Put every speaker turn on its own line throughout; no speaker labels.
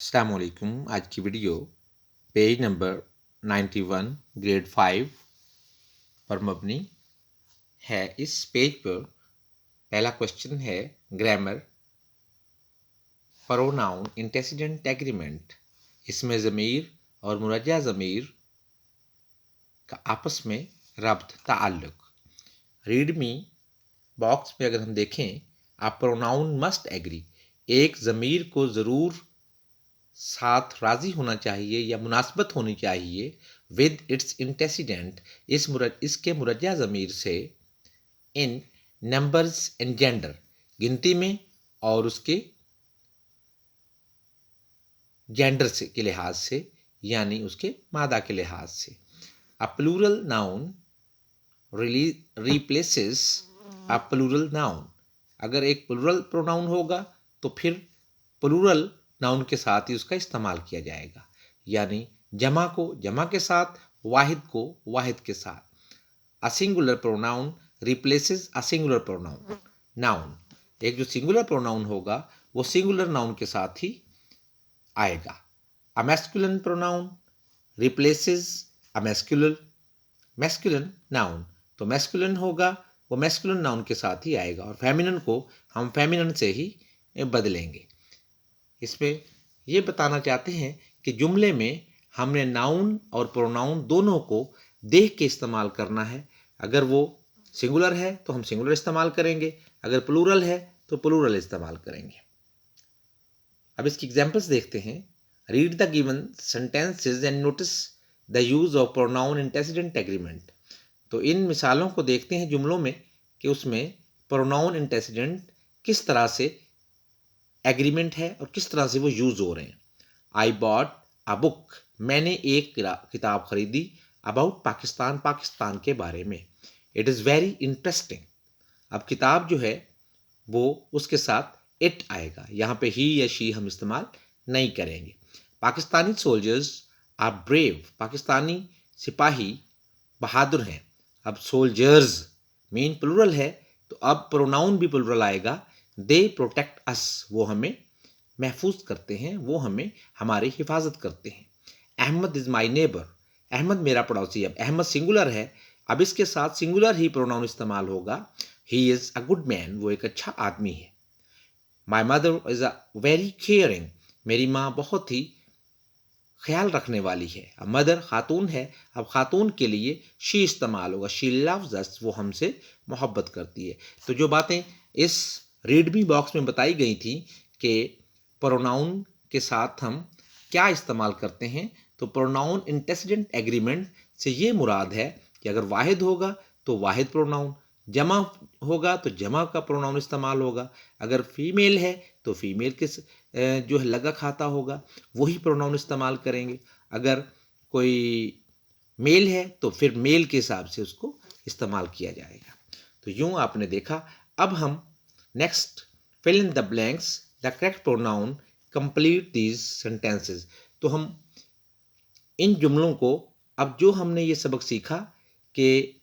अस्सलाम वालेकुम। आज की वीडियो पेज नंबर 91 ग्रेड 5 पर मबनी है। इस पेज पर पहला क्वेश्चन है ग्रामर प्रोनाउन एंटेसिडेंट एग्रीमेंट। इसमें ज़मीर और मुरज्जा ज़मीर का आपस में रब्त ताल्लुक। रीड मी बॉक्स में अगर हम देखें, आप प्रोनाउन मस्ट एग्री, एक ज़मीर को ज़रूर साथ राज़ी होना चाहिए या मुनासबत होनी चाहिए विद इट्स इंटेसिडेंट, इसके मुरज्जा ज़मीर से, इन नंबर्स एंड जेंडर, गिनती में और उसके जेंडर से के लिहाज से, यानी उसके मादा के लिहाज से। A plural noun replaces a plural noun. अगर एक प्लूरल प्रोनाउन होगा तो फिर प्लूरल नाउन के साथ ही उसका इस्तेमाल किया जाएगा, यानी जमा को जमा के साथ, वाहिद को वाहिद के साथ। A singular pronoun replaces a singular pronoun noun. एक जो सिंगुलर प्रोनाउन होगा वो सिंगुलर नाउन के साथ ही आएगा। A masculine pronoun replaces a masculine noun. तो मैस्कुलिन होगा वो मैस्कुलिन नाउन के साथ ही आएगा, और फेमिनिन को हम फेमिनिन से ही बदलेंगे। इसमें ये बताना चाहते हैं कि जुमले में हमने नाउन और प्रोनाउन दोनों को देख के इस्तेमाल करना है। अगर वो सिंगुलर है तो हम सिंगुलर इस्तेमाल करेंगे, अगर प्लूरल है तो प्लूरल इस्तेमाल करेंगे। अब इसकी एग्जांपल्स देखते हैं। Read the given sentences and notice the use of pronoun antecedent agreement. तो इन मिसालों को देखते हैं जुमलों में कि उसमें प्रोनाउन इंटेसिडेंट किस तरह से एग्रीमेंट है और किस तरह से वो यूज हो रहे हैं। आई बॉट अ बुक, मैंने एक किताब खरीदी, अबाउट पाकिस्तान, पाकिस्तान के बारे में। It is very interesting. अब किताब जो है वो उसके साथ इट आएगा, यहाँ पे ही या शी हम इस्तेमाल नहीं करेंगे। Pakistani soldiers are brave, Pakistani सिपाही बहादुर हैं। अब सोल्जर्स मीन प्लूरल है, तो अब प्रोनाउन भी प्लूरल आएगा। दे प्रोटेक्ट अस, वो हमें महफूज करते हैं, वो हमें हमारी हिफाजत करते हैं। Ahmad is my neighbour, Ahmad मेरा पड़ोसी। अब अहमद सिंगुलर है, अब इसके साथ सिंगुलर ही प्रोनाउन इस्तेमाल होगा। He is a good man, वो एक अच्छा आदमी है। My mother is a very caring, मेरी माँ बहुत ही ख्याल रखने वाली है। अब मदर खातून है, अब खातून के लिए शी इस्तेमाल होगा। शी लव्स अस, वो हमसे मोहब्बत करती है। तो जो बातें इस रीड मी बॉक्स में बताई गई थी कि प्रोनाउन के साथ हम क्या इस्तेमाल करते हैं, तो प्रोनाउन इंटेसिडेंट एग्रीमेंट से ये मुराद है कि अगर वाहिद होगा तो वाहिद प्रोनाउन, जमा होगा तो जमा का प्रोनाउन इस्तेमाल होगा। अगर फीमेल है तो फीमेल के जो है लगा खाता होगा वही प्रोनाउन इस्तेमाल करेंगे। अगर कोई मेल है तो फिर मेल के हिसाब से उसको इस्तेमाल किया जाएगा। तो यूँ आपने देखा। अब हम next fill in the blanks the correct pronoun complete these sentences. तो हम इन जुमलों को, अब जो हमने ये सबक सीखा कि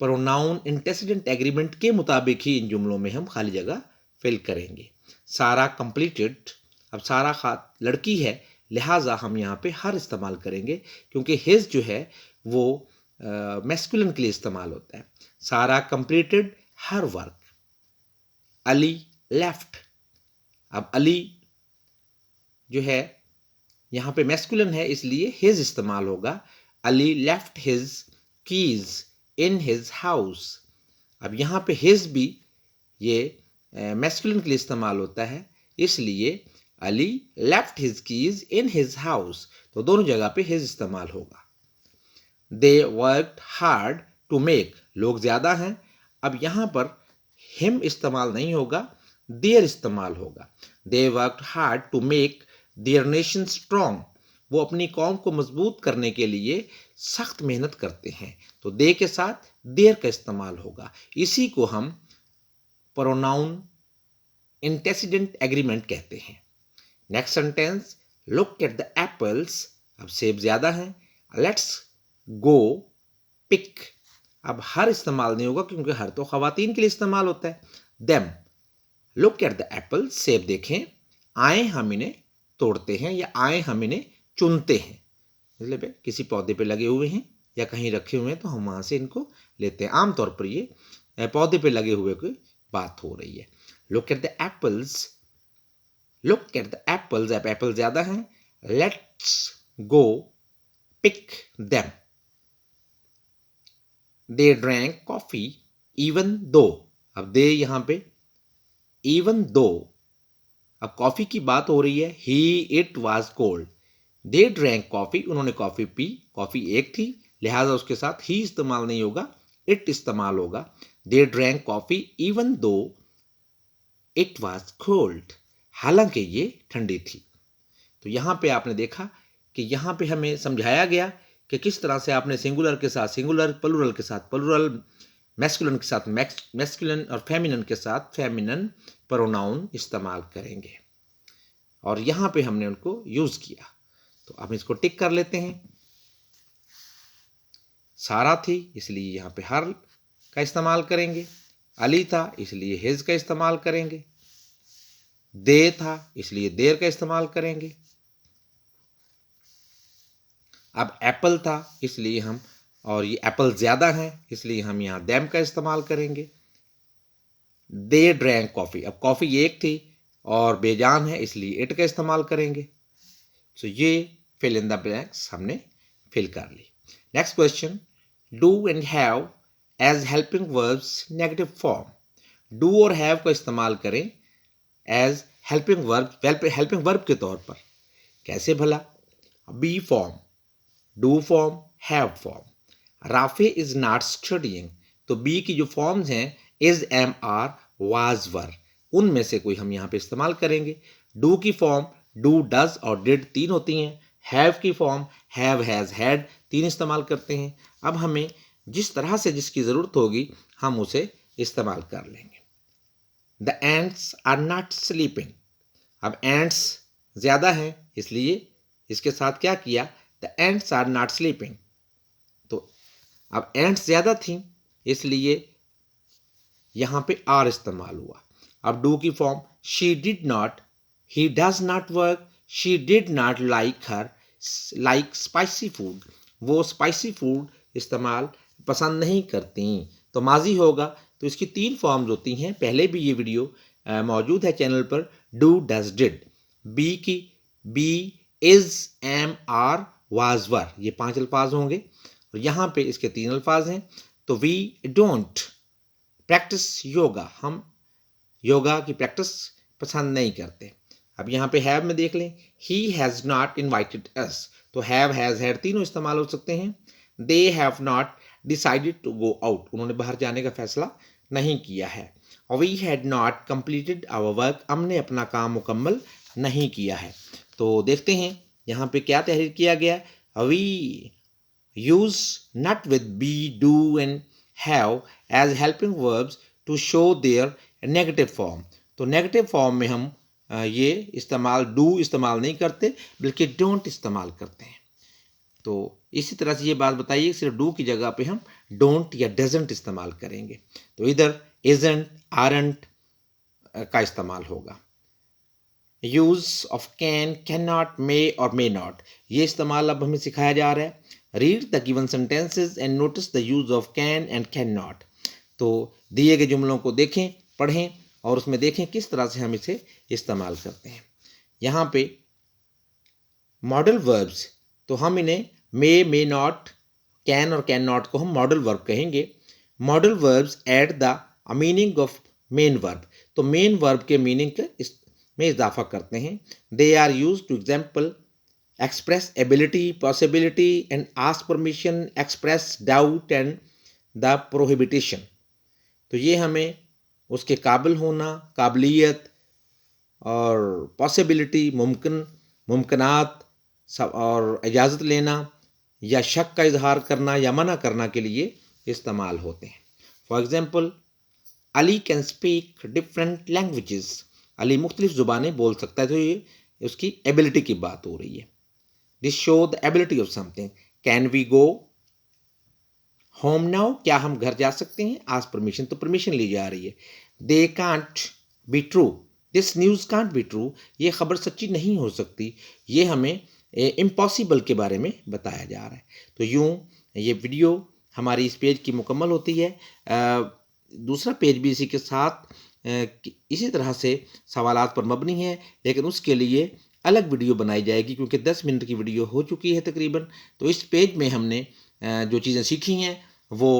प्रोनाउन इंटेसिडेंट एग्रीमेंट के मुताबिक ही इन जुमलों में हम खाली जगह फिल करेंगे। सारा कंप्लीटेड, अब सारा लड़की है, लिहाजा हम यहाँ पे हर इस्तेमाल करेंगे, क्योंकि हिज जो है वो मैस्कुलिन के लिए इस्तेमाल होता है। सारा completed her work. Ali left, अब अली जो है यहाँ पे मैस्कुलिन है इसलिए हिज इस्तेमाल होगा। Ali left his keys in his house. अब यहाँ पे हिज भी ये मैस्कुलिन के लिए इस्तेमाल होता है, इसलिए Ali left his keys in his house, तो दोनों जगह पे हिज इस्तेमाल होगा। They worked hard to make, लोग ज़्यादा हैं, अब यहाँ पर हिम इस्तेमाल नहीं होगा, देयर इस्तेमाल होगा। They worked hard to make their nation strong, वो अपनी कौम को मजबूत करने के लिए सख्त मेहनत करते हैं, तो दे के साथ देयर का इस्तेमाल होगा। इसी को हम प्रोनाउन इंटेसिडेंट एग्रीमेंट कहते हैं। Next sentence, look at the apples, अब सेब ज़्यादा हैं, लेट्स गो पिक, अब हर इस्तेमाल नहीं होगा क्योंकि हर तो ख़वातीन के लिए इस्तेमाल होता है। Them, look at the Apple, सेब देखें, आए हम इन्हें तोड़ते हैं या आए हम इन्हें चुनते हैं। मतलब किसी पौधे पे लगे हुए हैं या कहीं रखे हुए हैं तो हम वहाँ से इनको लेते हैं। आमतौर पर ये पौधे पे लगे हुए की बात हो रही है। Look at the apples, look at the apples, अब एप्पल ज़्यादा हैं, let's go pick them. They drank coffee even though, अब दे यहाँ पे इवन दो, अब कॉफ़ी की बात हो रही है। He it was cold, they drank coffee, उन्होंने कॉफ़ी पी, कॉफ़ी एक थी लिहाजा उसके साथ ही इस्तेमाल नहीं होगा, इट इस्तेमाल होगा। They drank coffee even though it was cold, हालांकि ये ठंडी थी। तो यहाँ पे आपने देखा कि यहाँ पे हमें समझाया गया कि किस तरह से आपने सिंगुलर के साथ सिंगुलर, प्लूरल के साथ प्लूरल, मैस्कुलिन के साथ मैस्कुलिन और फेमिनिन के साथ फेमिनिन प्रोनाउन इस्तेमाल करेंगे। और यहाँ पे हमने उनको यूज़ किया, तो अब इसको टिक कर लेते हैं। सारा थी इसलिए यहाँ पे हर का इस्तेमाल करेंगे, अली था इसलिए हिज का इस्तेमाल करेंगे, दे था इसलिए देर का इस्तेमाल करेंगे। अब एप्पल था इसलिए हम, और ये एप्पल ज़्यादा हैं इसलिए हम यहाँ दैम का इस्तेमाल करेंगे। दे ड्रैंक कॉफ़ी, अब कॉफ़ी एक थी और बेजान है इसलिए इट का इस्तेमाल करेंगे। तो ये फिल इन द ब्लैंक्स हमने फिल कर ली। Next question, do and have as helping verbs negative form. Do और हैव का इस्तेमाल करें एज हेल्पिंग वर्ब के तौर पर। कैसे भला? Be form, do form, have form. Rafay is not studying, तो बी की जो फॉर्म्स हैं is, am, are, was, were, उनमें से कोई हम यहाँ पे इस्तेमाल करेंगे। डू की फॉर्म डू, डज और डिड 3 होती हैं। हैव की फॉर्म हैव, हैज, हैड 3 इस्तेमाल करते हैं। अब हमें जिस तरह से जिसकी ज़रूरत होगी हम उसे इस्तेमाल कर लेंगे। The ants are not sleeping, अब एंट्स ज़्यादा हैं इसलिए इसके साथ क्या किया, the ants are not sleeping. तो अब एंट्स ज़्यादा थी इसलिए यहाँ पे आर इस्तेमाल हुआ। अब डू की form she did not, he does not work, she did not like spicy food, वो स्पाइसी फूड इस्तेमाल पसंद नहीं करती। तो माजी होगा, तो इसकी 3 फॉर्म्स होती हैं। पहले भी ये वीडियो मौजूद है चैनल पर, डू, डज, डिड। बी की be, is, am, are, was, were, ये 5 अल्फाज होंगे और यहाँ पे इसके 3 अल्फाज हैं। तो वी डोंट प्रैक्टिस योगा, हम योगा की प्रैक्टिस पसंद नहीं करते। अब यहाँ पे हैव में देख लें, he has not invited us, तो हैव, हैज़, हैड तीनों इस्तेमाल हो सकते हैं। They have not decided to go out, उन्होंने बाहर जाने का फैसला नहीं किया है। और we had not completed our work, हमने अपना काम मुकम्मल नहीं किया है। तो देखते हैं यहाँ पे क्या तहरीर किया गया। We use not with be, do and have as helping verbs to show their negative form. तो नेगेटिव फॉर्म में हम ये इस्तेमाल, डू इस्तेमाल नहीं करते बल्कि डोंट इस्तेमाल करते हैं। तो इसी तरह से ये बात बताइए, सिर्फ डू की जगह पे हम डोंट या डजंट इस्तेमाल करेंगे। तो इधर इजंट, आरंट का इस्तेमाल होगा। Use of can, can not, may और मे नॉट, ये इस्तेमाल अब हमें सिखाया जा रहा है। Read the given sentences and notice the use of can and can not. तो दिए गए जुमलों को देखें, पढ़ें और उसमें देखें किस तरह से हम इसे इस्तेमाल करते हैं। यहाँ पे मॉडल वर्ब्स, तो हम इन्हें मे नॉट, कैन और कैन नॉट को हम मॉडल वर्ब कहेंगे। Modal verbs add the meaning of main verb, तो मेन वर्ब के मीनिंग में इजाफा करते हैं। They are use to example express ability, possibility and ask permission, express doubt and the prohibition. तो ये हमें उसके काबिल होना, काबिलियत और पॉसिबिलिटी, मुमकिनात और इजाज़त लेना या शक का इजहार करना या मना करना के लिए इस्तेमाल होते हैं। For example, Ali can speak different languages, Ali मुख्तलिफ ज़ुबानें बोल सकता है, तो ये उसकी एबिलिटी की बात हो रही है। This show the ability of something. Can we go home now, क्या हम घर जा सकते हैं? आस्क परमिशन, तो परमिशन ली जा रही है। They can't be true, this news can't be true, ये खबर सच्ची नहीं हो सकती, ये हमें इम्पॉसिबल के बारे में बताया जा रहा है। तो यूँ ये वीडियो हमारी इस पेज की मुकम्मल होती है। दूसरा पेज भी इसी के साथ इसी तरह से सवालात पर मबनी है, लेकिन उसके लिए अलग वीडियो बनाई जाएगी क्योंकि 10 मिनट की वीडियो हो चुकी है तकरीबन। तो इस पेज में हमने जो चीज़ें सीखी हैं वो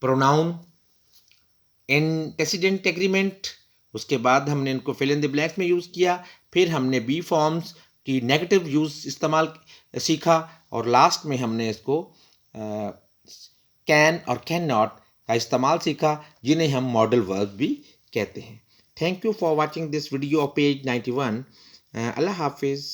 प्रोनाउन, एंटेसिडेंट एग्रीमेंट, उसके बाद हमने इनको फिल इन द ब्लैंक्स में यूज़ किया, फिर हमने बी फॉर्म्स की नेगेटिव यूज़ इस्तेमाल सीखा और लास्ट में हमने इसको कैन और कैन नॉट का इस्तेमाल सीखा, जिन्हें हम मॉडल वर्ब भी कहते हैं। Thank you for watching this video of page 91। अल्लाह हाफिज़।